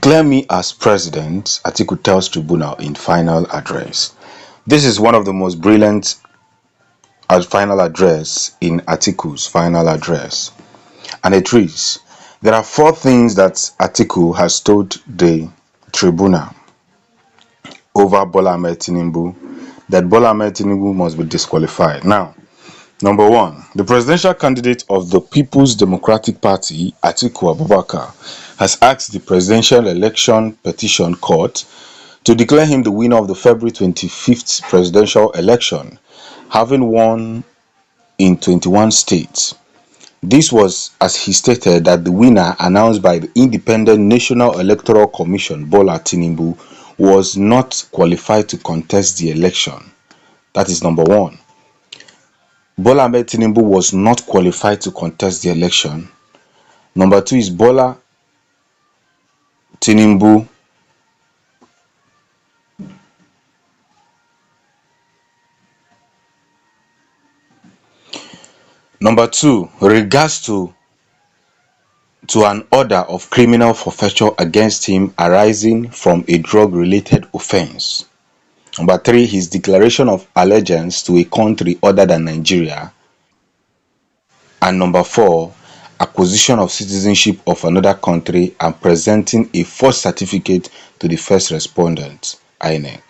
Declare me as president, Atiku tells tribunal in final address. This is one of the most brilliant final address in Atiku's final address. And it reads, there are four things that Atiku has told the tribunal over Bola Ahmed Tinubu, that Bola Ahmed Tinubu must be disqualified. Now, number one, the presidential candidate of the People's Democratic Party, Atiku Abubakar, has asked the Presidential Election Petition Court to declare him the winner of the February 25th presidential election, having won in 21 states. This was, as he stated, that the winner announced by the Independent National Electoral Commission, Bola Tinubu, was not qualified to contest the election. That is number one. Bola Ahmed Tinubu was not qualified to contest the election. Number two is Bola Tinubu Number two, regards to an order of criminal forfeiture against him arising from a drug-related offense. Number three, his declaration of allegiance to a country other than Nigeria. And number four, acquisition of citizenship of another country and presenting a false certificate to the first respondent, INEC.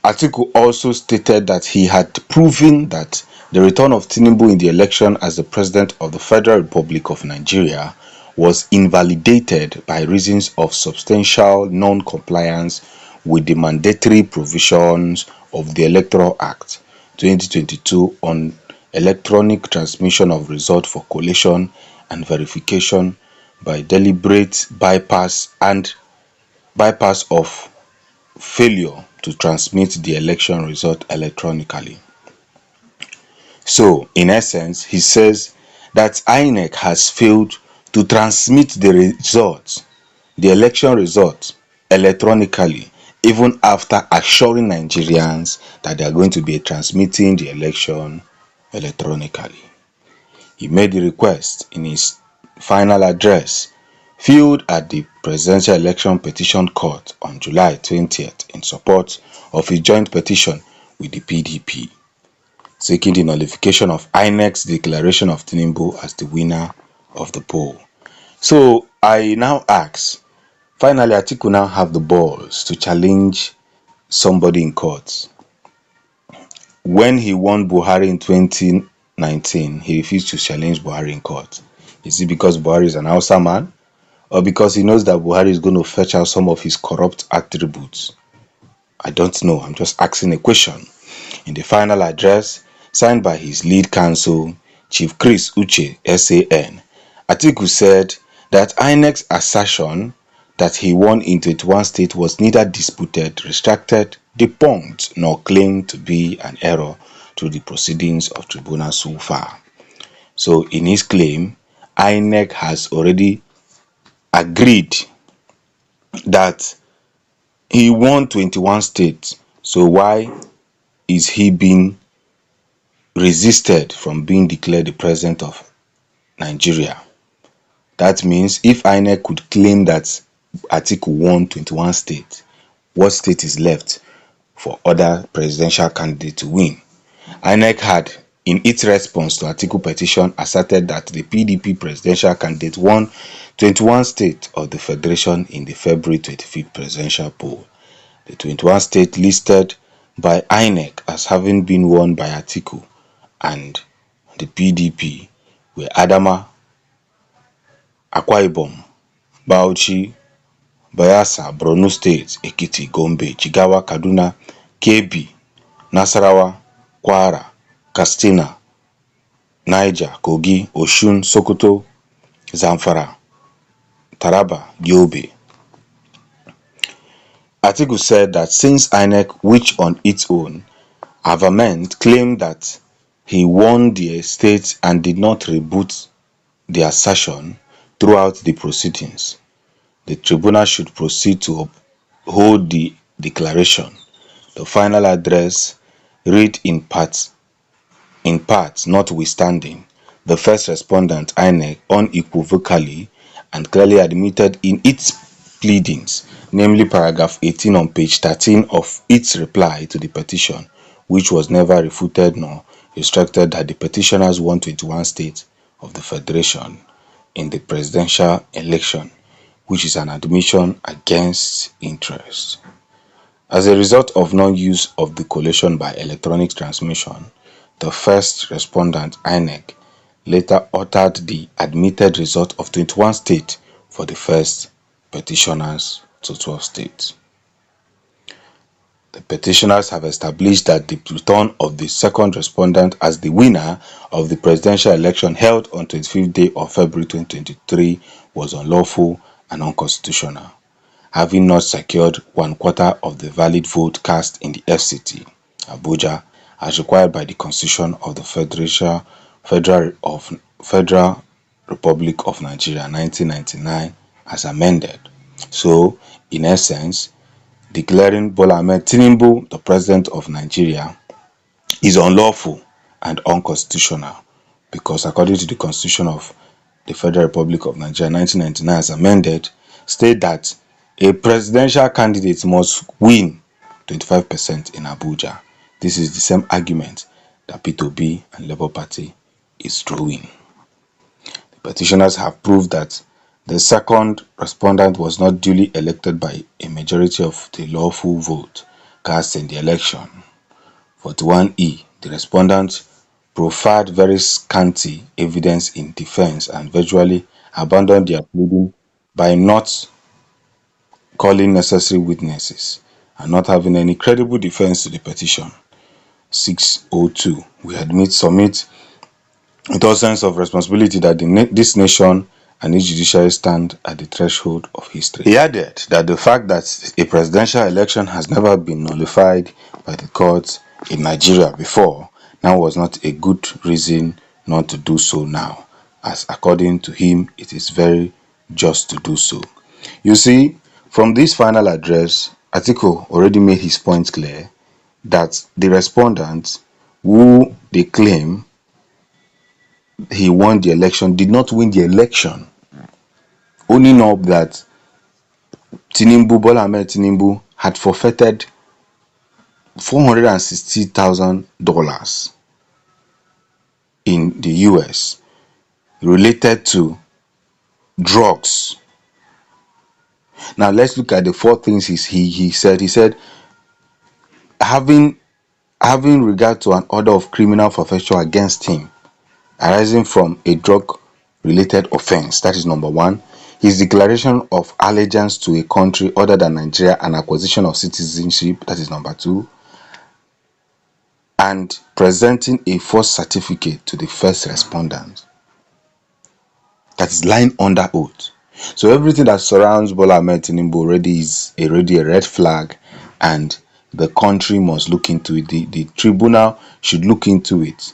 Atiku also stated that he had proven that the return of Tinubu in the election as the President of the Federal Republic of Nigeria was invalidated by reasons of substantial non-compliance with the mandatory provisions of the Electoral Act 2022 on electronic transmission of results for collation and verification by deliberate bypass of failure to transmit the election result electronically. So, in essence, he says that INEC has failed to transmit the election results electronically, even after assuring Nigerians that they are going to be transmitting the election electronically. He made the request in his final address filed at the Presidential Election Petition Court on July 20th in support of a joint petition with the PDP, seeking the nullification of INEC's declaration of Tinubu as the winner of the poll. So I now ask, finally Atiku now have the balls to challenge somebody in court. When he won Buhari in 2019, he refused to challenge Buhari in court. Is it because Buhari is an Hausa man? Or because he knows that Buhari is going to fetch out some of his corrupt attributes? I don't know. I'm just asking a question. In the final address, signed by his lead counsel, Chief Chris Uche, SAN, Atiku said that INEC's assertion that he won in 21 states was neither disputed, retracted, debunked, nor claimed to be an error through the proceedings of tribunal so far. So in his claim, INEC has already agreed that he won 21 states. So why is he being resisted from being declared the president of Nigeria? That means if INEC could claim that Atiku won 21 states, what state is left for other presidential candidates to win? INEC had, in its response to Atiku petition, asserted that the PDP presidential candidate won 21 states of the federation in the February 25th presidential poll. The 21 states listed by INEC as having been won by Atiku and the PDP were Adama, Akwa Ibom, Bauchi, Bayelsa, Borno State, Ekiti, Gombe, Jigawa, Kaduna, Kebbi, Nasarawa, Kwara, Katsina, Niger, Kogi, Osun, Sokoto, Zamfara, Taraba, Yobe. Atiku said that since INEC, which on its own have amended, claimed that he won the states and did not reboot the assertion throughout the proceedings, the tribunal should proceed to uphold the declaration. The final address read in part, notwithstanding, the first respondent INEC unequivocally and clearly admitted in its pleadings, namely paragraph 18 on page 13 of its reply to the petition, which was never refuted nor instructed, that the petitioners won 21 states of the federation in the presidential election, which is an admission against interest. As a result of non-use of the collation by electronic transmission, the first respondent, INEC, later altered the admitted result of 21 states for the first petitioners to 12 states. The petitioners have established that the return of the second respondent as the winner of the presidential election held on 25th day of February 2023 was unlawful and unconstitutional, having not secured one quarter of the valid vote cast in the FCT, Abuja, as required by the Constitution of the Federal Republic of Nigeria 1999 as amended. So, in essence, declaring Bola Ahmed Tinubu the president of Nigeria is unlawful and unconstitutional, because according to the Constitution of the Federal Republic of Nigeria 1999 as amended, state that a presidential candidate must win 25% in Abuja. This is the same argument that P2B and Labour Party is throwing. The petitioners have proved that the second respondent was not duly elected by a majority of the lawful vote cast in the election. 41E, the respondent proffered very scanty evidence in defense and virtually abandoned their pleading by not calling necessary witnesses and not having any credible defense to the petition. 602, we submit with all sense of responsibility that this nation and its judiciary stand at the threshold of history. He added that the fact that a presidential election has never been nullified by the courts in Nigeria before now was not a good reason not to do so now, as according to him it is very just to do so. You see, from this final address, Atiku already made his point clear that the respondent who they claim he won the election did not win the election, owning up that Bola Ahmed Tinubu had forfeited $460,000 in the US related to drugs. Now let's look at the four things he said. He said having regard to an order of criminal forfeiture against him arising from a drug related offense, that is number one. His declaration of allegiance to a country other than Nigeria and acquisition of citizenship, that is number two. And presenting a false certificate to the first respondent, that is lying under oath. So everything that surrounds Bola Ahmed Tinubu already is a red flag, and the country must look into it. The tribunal should look into it.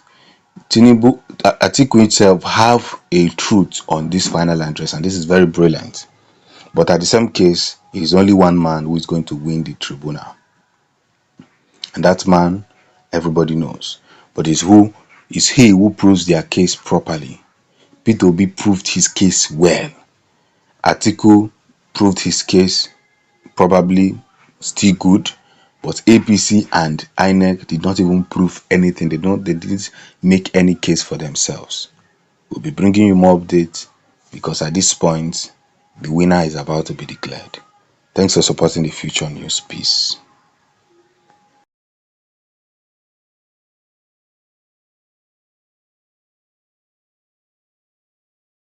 Atiku itself have a truth on this final address, and this is very brilliant. But at the same case, it is only one man who is going to win the tribunal, and that man everybody knows. But is he who proves their case properly. P2B proved his case well. Atiku proved his case probably still good, but APC and INEC did not even prove anything. They didn't make any case for themselves. We'll be bringing you more updates, because at this point the winner is about to be declared. Thanks for supporting the Future News. Peace.